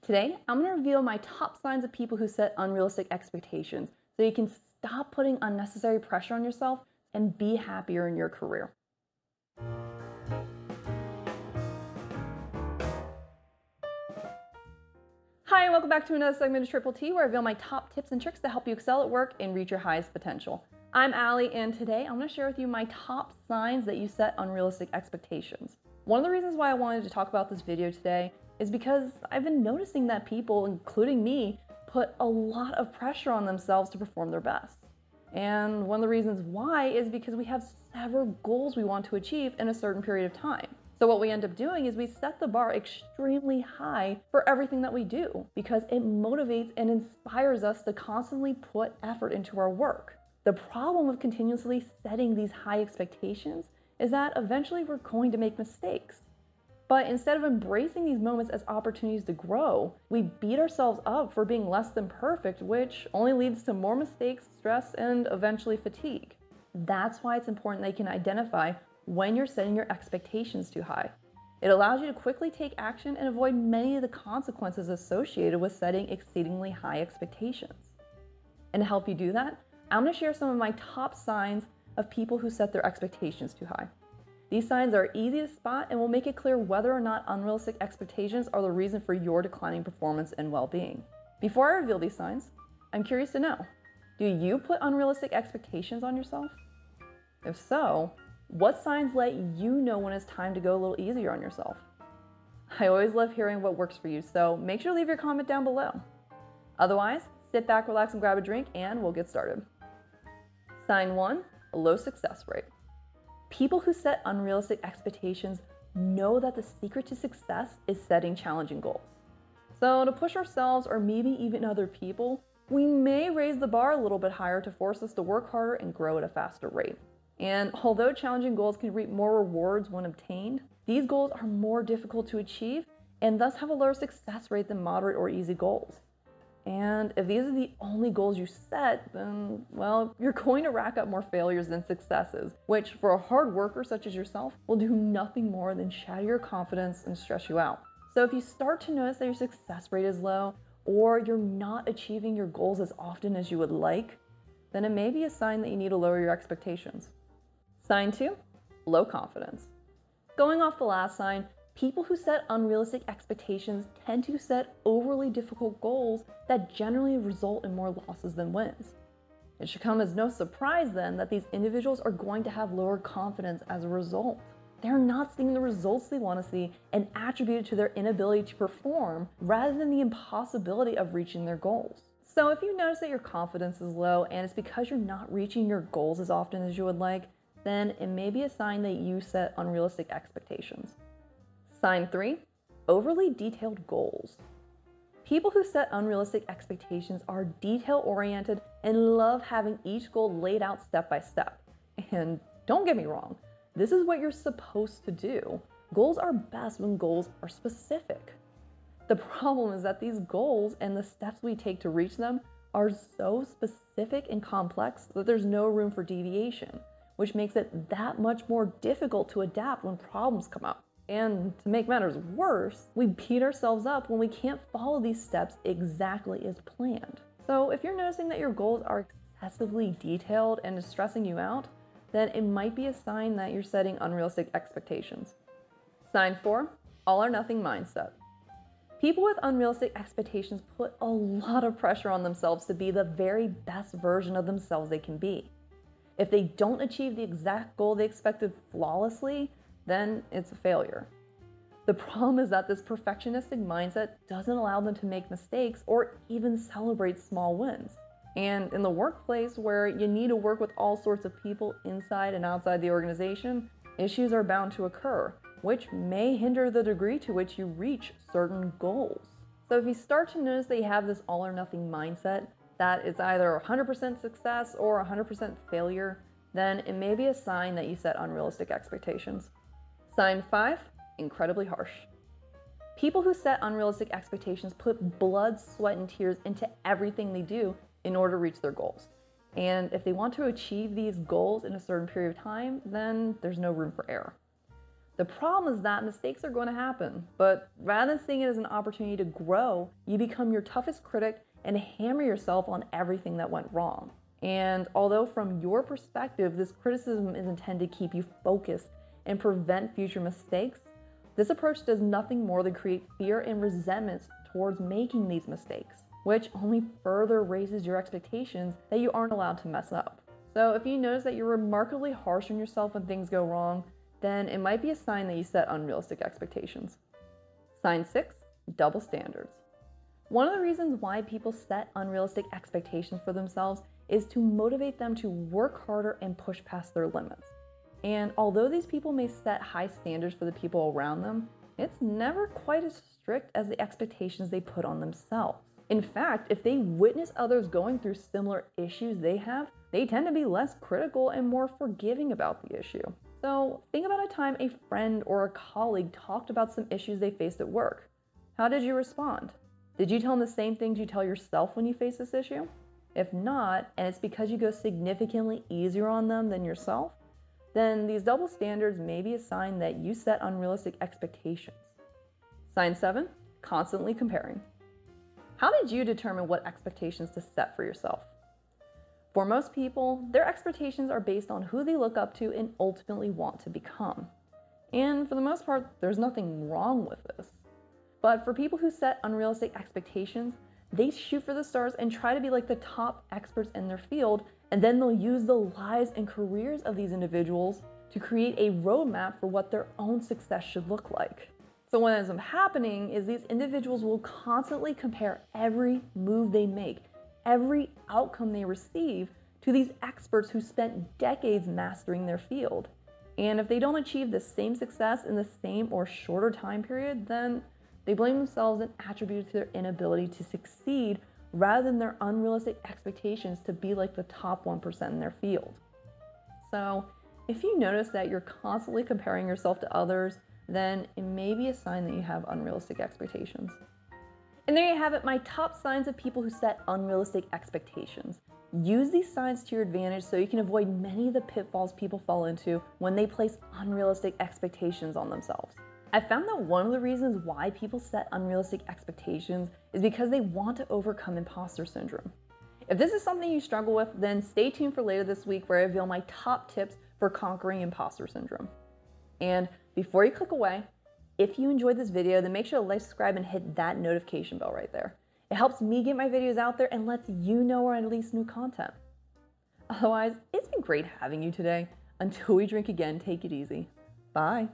Today, I'm going to reveal my top signs of people who set unrealistic expectations so you can stop putting unnecessary pressure on yourself and be happier in your career. Hi, and welcome back to another segment of Triple T, where I reveal my top tips and tricks to help you excel at work and reach your highest potential. I'm Allie, and today I'm going to share with you my top signs that you set unrealistic expectations. One of the reasons why I wanted to talk about this video today is because I've been noticing that people, including me, put a lot of pressure on themselves to perform their best. And one of the reasons why is because we have several goals we want to achieve in a certain period of time. So what we end up doing is we set the bar extremely high for everything that we do because it motivates and inspires us to constantly put effort into our work. The problem with continuously setting these high expectations is that eventually we're going to make mistakes. But instead of embracing these moments as opportunities to grow, we beat ourselves up for being less than perfect, which only leads to more mistakes, stress, and eventually fatigue. That's why it's important that you can identify when you're setting your expectations too high. It allows you to quickly take action and avoid many of the consequences associated with setting exceedingly high expectations. And to help you do that, I'm going to share some of my top signs of people who set their expectations too high. These signs are easy to spot and will make it clear whether or not unrealistic expectations are the reason for your declining performance and well-being. Before I reveal these signs, I'm curious to know, do you put unrealistic expectations on yourself? If so, what signs let you know when it's time to go a little easier on yourself? I always love hearing what works for you, so make sure to leave your comment down below. Otherwise, sit back, relax, and grab a drink, and we'll get started. Sign 1, a low success rate. People who set unrealistic expectations know that the secret to success is setting challenging goals. So to push ourselves or maybe even other people, we may raise the bar a little bit higher to force us to work harder and grow at a faster rate. And although challenging goals can reap more rewards when obtained, these goals are more difficult to achieve and thus have a lower success rate than moderate or easy goals. And if these are the only goals you set, then, well, you're going to rack up more failures than successes, which for a hard worker such as yourself will do nothing more than shatter your confidence and stress you out. So if you start to notice that your success rate is low, or you're not achieving your goals as often as you would like, then it may be a sign that you need to lower your expectations. Sign 2, low confidence. Going off the last sign, people who set unrealistic expectations tend to set overly difficult goals that generally result in more losses than wins. It should come as no surprise then that these individuals are going to have lower confidence as a result. They're not seeing the results they want to see and attribute it to their inability to perform rather than the impossibility of reaching their goals. So if you notice that your confidence is low and it's because you're not reaching your goals as often as you would like, then it may be a sign that you set unrealistic expectations. Sign 3, overly detailed goals. People who set unrealistic expectations are detail-oriented and love having each goal laid out step by step. And don't get me wrong, this is what you're supposed to do. Goals are best when goals are specific. The problem is that these goals and the steps we take to reach them are so specific and complex that there's no room for deviation, which makes it that much more difficult to adapt when problems come up. And to make matters worse, we beat ourselves up when we can't follow these steps exactly as planned. So if you're noticing that your goals are excessively detailed and is stressing you out, then it might be a sign that you're setting unrealistic expectations. Sign 4, all or nothing mindset. People with unrealistic expectations put a lot of pressure on themselves to be the very best version of themselves they can be. If they don't achieve the exact goal they expected flawlessly, then it's a failure. The problem is that this perfectionistic mindset doesn't allow them to make mistakes or even celebrate small wins. And in the workplace, where you need to work with all sorts of people inside and outside the organization, issues are bound to occur, which may hinder the degree to which you reach certain goals. So if you start to notice that you have this all or nothing mindset, that it's either 100% success or 100% failure, then it may be a sign that you set unrealistic expectations. Sign 5, incredibly harsh. People who set unrealistic expectations put blood, sweat, and tears into everything they do in order to reach their goals. And if they want to achieve these goals in a certain period of time, then there's no room for error. The problem is that mistakes are going to happen, but rather than seeing it as an opportunity to grow, you become your toughest critic and hammer yourself on everything that went wrong. And although from your perspective, this criticism is intended to keep you focused and prevent future mistakes, this approach does nothing more than create fear and resentment towards making these mistakes, which only further raises your expectations that you aren't allowed to mess up. So if you notice that you're remarkably harsh on yourself when things go wrong, then it might be a sign that you set unrealistic expectations. Sign 6, double standards. One of the reasons why people set unrealistic expectations for themselves is to motivate them to work harder and push past their limits. And although these people may set high standards for the people around them, it's never quite as strict as the expectations they put on themselves. In fact, if they witness others going through similar issues they have, they tend to be less critical and more forgiving about the issue. So think about a time a friend or a colleague talked about some issues they faced at work. How did you respond? Did you tell them the same things you tell yourself when you face this issue? If not, and it's because you go significantly easier on them than yourself, then these double standards may be a sign that you set unrealistic expectations. Sign 7, constantly comparing. How did you determine what expectations to set for yourself? For most people, their expectations are based on who they look up to and ultimately want to become. And for the most part, there's nothing wrong with this. But for people who set unrealistic expectations, they shoot for the stars and try to be like the top experts in their field, and then they'll use the lives and careers of these individuals to create a roadmap for what their own success should look like. So what ends up happening is these individuals will constantly compare every move they make, every outcome they receive, to these experts who spent decades mastering their field. And if they don't achieve the same success in the same or shorter time period, then they blame themselves and attribute it to their inability to succeed rather than their unrealistic expectations to be like the top 1% in their field. So if you notice that you're constantly comparing yourself to others, then it may be a sign that you have unrealistic expectations. And there you have it, my top signs of people who set unrealistic expectations. Use these signs to your advantage so you can avoid many of the pitfalls people fall into when they place unrealistic expectations on themselves. I found that one of the reasons why people set unrealistic expectations is because they want to overcome imposter syndrome. If this is something you struggle with, then stay tuned for later this week where I reveal my top tips for conquering imposter syndrome. And before you click away, if you enjoyed this video, then make sure to like, subscribe, and hit that notification bell right there. It helps me get my videos out there and lets you know when I release new content. Otherwise, it's been great having you today. Until we drink again, take it easy. Bye.